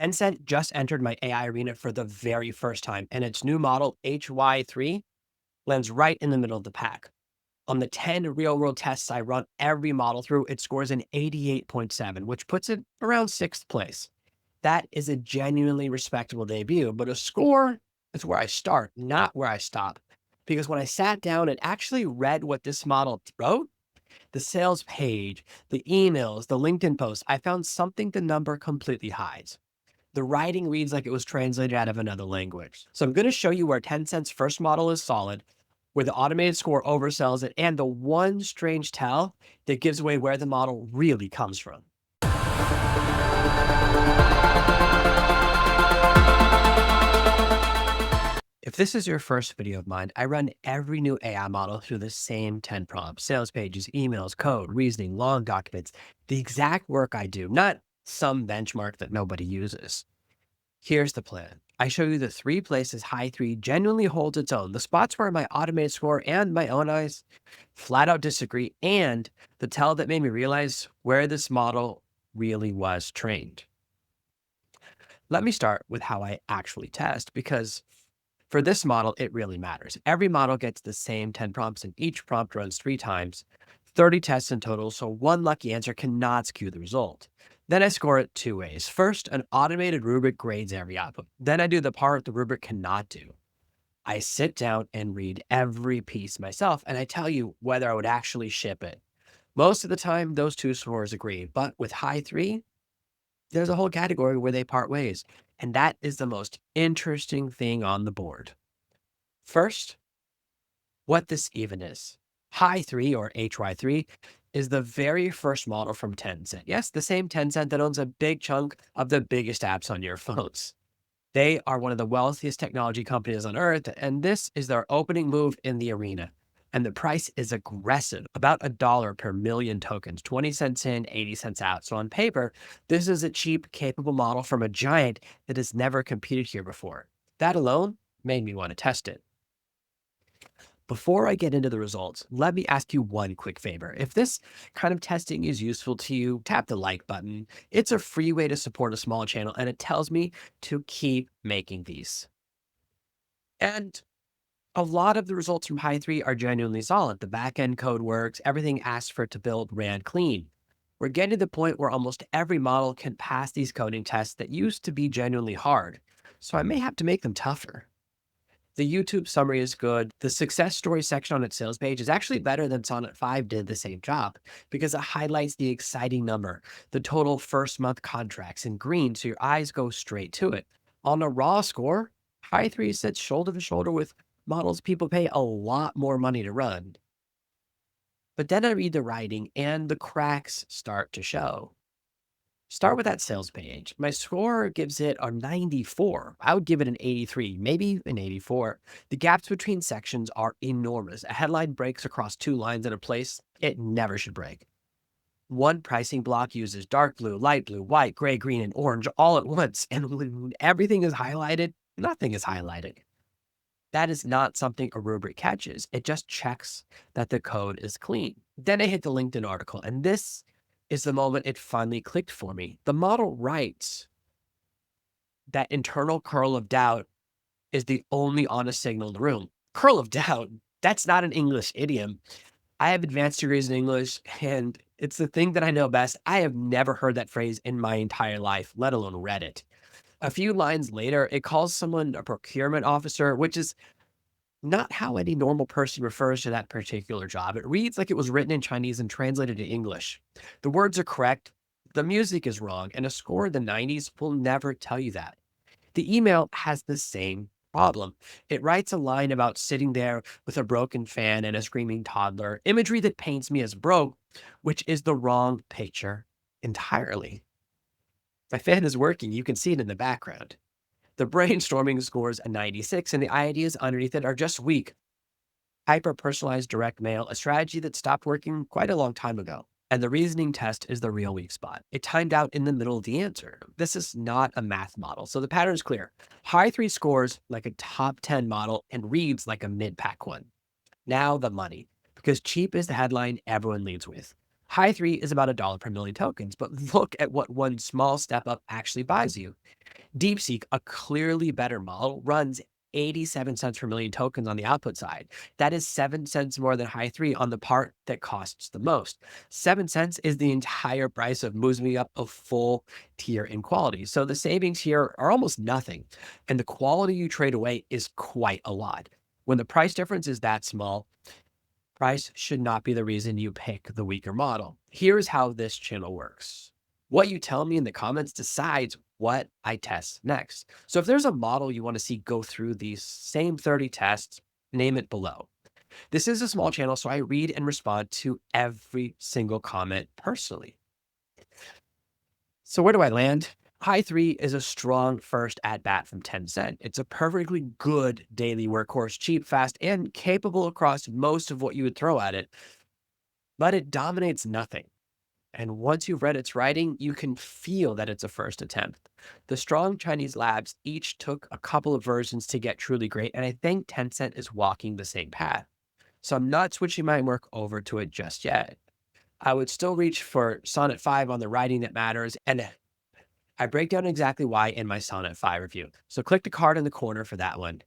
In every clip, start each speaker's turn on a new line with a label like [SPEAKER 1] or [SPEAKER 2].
[SPEAKER 1] Tencent just entered my AI arena for the very first time, and its new model, HY3, lands right in the middle of the pack. On the 10 real world tests I run every model through, it scores an 88.7, which puts it around sixth place. That is a genuinely respectable debut, but a score is where I start, not where I stop. Because when I sat down and actually read what this model wrote, the sales page, the emails, the LinkedIn posts, I found something the number completely hides. The writing reads like it was translated out of another language. So I'm going to show you where Tencent's first model is solid, where the automated score oversells it, and the one strange tell that gives away where the model really comes from. If this is your first video of mine, I run every new AI model through the same 10 prompts: sales pages, emails, code, reasoning, long documents, the exact work I do, not some benchmark that nobody uses. Here's the plan. I show you the three places HY3 genuinely holds its own, the spots where my automated score and my own eyes flat out disagree, and the tell that made me realize where this model really was trained. Let me start with how I actually test, because for this model, it really matters. Every model gets the same 10 prompts, and each prompt runs 3 times, 30 tests in total, so one lucky answer cannot skew the result. Then I score it 2 ways. First, an automated rubric grades every output. Then I do the part the rubric cannot do. I sit down and read every piece myself, and I tell you whether I would actually ship it. Most of the time, those two scores agree, but with HY3, there's a whole category where they part ways, and that is the most interesting thing on the board. First, what this even is. HY3, or HY3, is the very first model from Tencent. Yes, the same Tencent that owns a big chunk of the biggest apps on your phones. They are one of the wealthiest technology companies on earth, and this is their opening move in the arena. And the price is aggressive, about $1 per million tokens, 20 cents in, 80 cents out. So on paper, this is a cheap, capable model from a giant that has never competed here before. That alone made me want to test it. Before I get into the results, let me ask you one quick favor. If this kind of testing is useful to you, tap the like button. It's a free way to support a small channel, and it tells me to keep making these. And a lot of the results from HY3 are genuinely solid. The backend code works, everything asked for it to build ran clean. We're getting to the point where almost every model can pass these coding tests that used to be genuinely hard. So I may have to make them tougher. The YouTube summary is good. The success story section on its sales page is actually better than Sonnet 5 did the same job, because it highlights the exciting number, the total first month contracts in green, so your eyes go straight to it. On a raw score, HY3 sits shoulder to shoulder with models people pay a lot more money to run. But then I read the writing and the cracks start to show. Start with that sales page. My score gives it a 94. I would give it an 83, maybe an 84. The gaps between sections are enormous. A headline breaks across 2 lines in a place it never should break. One pricing block uses dark blue, light blue, white, gray, green, and orange all at once. And when everything is highlighted, nothing is highlighted. That is not something a rubric catches. It just checks that the code is clean. Then I hit the LinkedIn article, and this is the moment it finally clicked for me. The model writes that internal curl of doubt is the only honest signal in the room. Curl of doubt, that's not an English idiom. I have advanced degrees in English, and it's the thing that I know best. I have never heard that phrase in my entire life, let alone read it. A few lines later, it calls someone a procurement officer, which is not how any normal person refers to that particular job. It reads like it was written in Chinese and translated to English. The words are correct, the music is wrong, and a score in the 90s will never tell you that. The email has the same problem. It writes a line about sitting there with a broken fan and a screaming toddler, imagery that paints me as broke, which is the wrong picture entirely. My fan is working, you can see it in the background. The brainstorming scores a 96, and the ideas underneath it are just weak. Hyper-personalized direct mail, a strategy that stopped working quite a long time ago. And the reasoning test is the real weak spot. It timed out in the middle of the answer. This is not a math model, so the pattern is clear. HY3 scores like a top 10 model and reads like a mid-pack one. Now the money, because cheap is the headline everyone leads with. Hy3 is about $1 per million tokens, but look at what one small step up actually buys you. DeepSeek, a clearly better model, runs 87 cents per million tokens on the output side. That is 7 cents more than Hy3 on the part that costs the most. 7 cents is the entire price of moving up a full tier in quality. So the savings here are almost nothing. And the quality you trade away is quite a lot. When the price difference is that small, price should not be the reason you pick the weaker model. Here's how this channel works. What you tell me in the comments decides what I test next. So if there's a model you want to see go through these same 30 tests, name it below. This is a small channel, so I read and respond to every single comment personally. So where do I land? Hy3 is a strong first at bat from Tencent. It's a perfectly good daily workhorse, cheap, fast, and capable across most of what you would throw at it, but it dominates nothing. And once you've read its writing, you can feel that it's a first attempt. The strong Chinese labs each took a couple of versions to get truly great, and I think Tencent is walking the same path. So I'm not switching my work over to it just yet. I would still reach for Sonnet 5 on the writing that matters, and I break down exactly why in my Sonnet 5 review. So click the card in the corner for that one.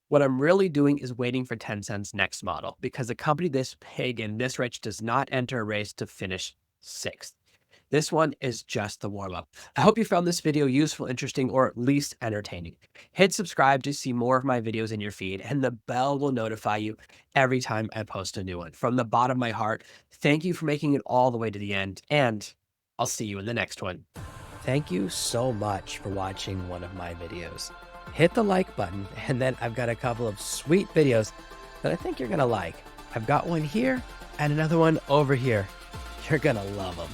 [SPEAKER 1] What I'm really doing is waiting for Tencent's next model, because a company this big and this rich does not enter a race to finish 6th. This one is just the warm-up. I hope you found this video useful, interesting, or at least entertaining. Hit subscribe to see more of my videos in your feed, and the bell will notify you every time I post a new one. From the bottom of my heart, thank you for making it all the way to the end, and I'll see you in the next one. Thank you so much for watching one of my videos. Hit the like button, and then I've got a couple of sweet videos that I think you're gonna like. I've got one here and another one over here. You're gonna love them.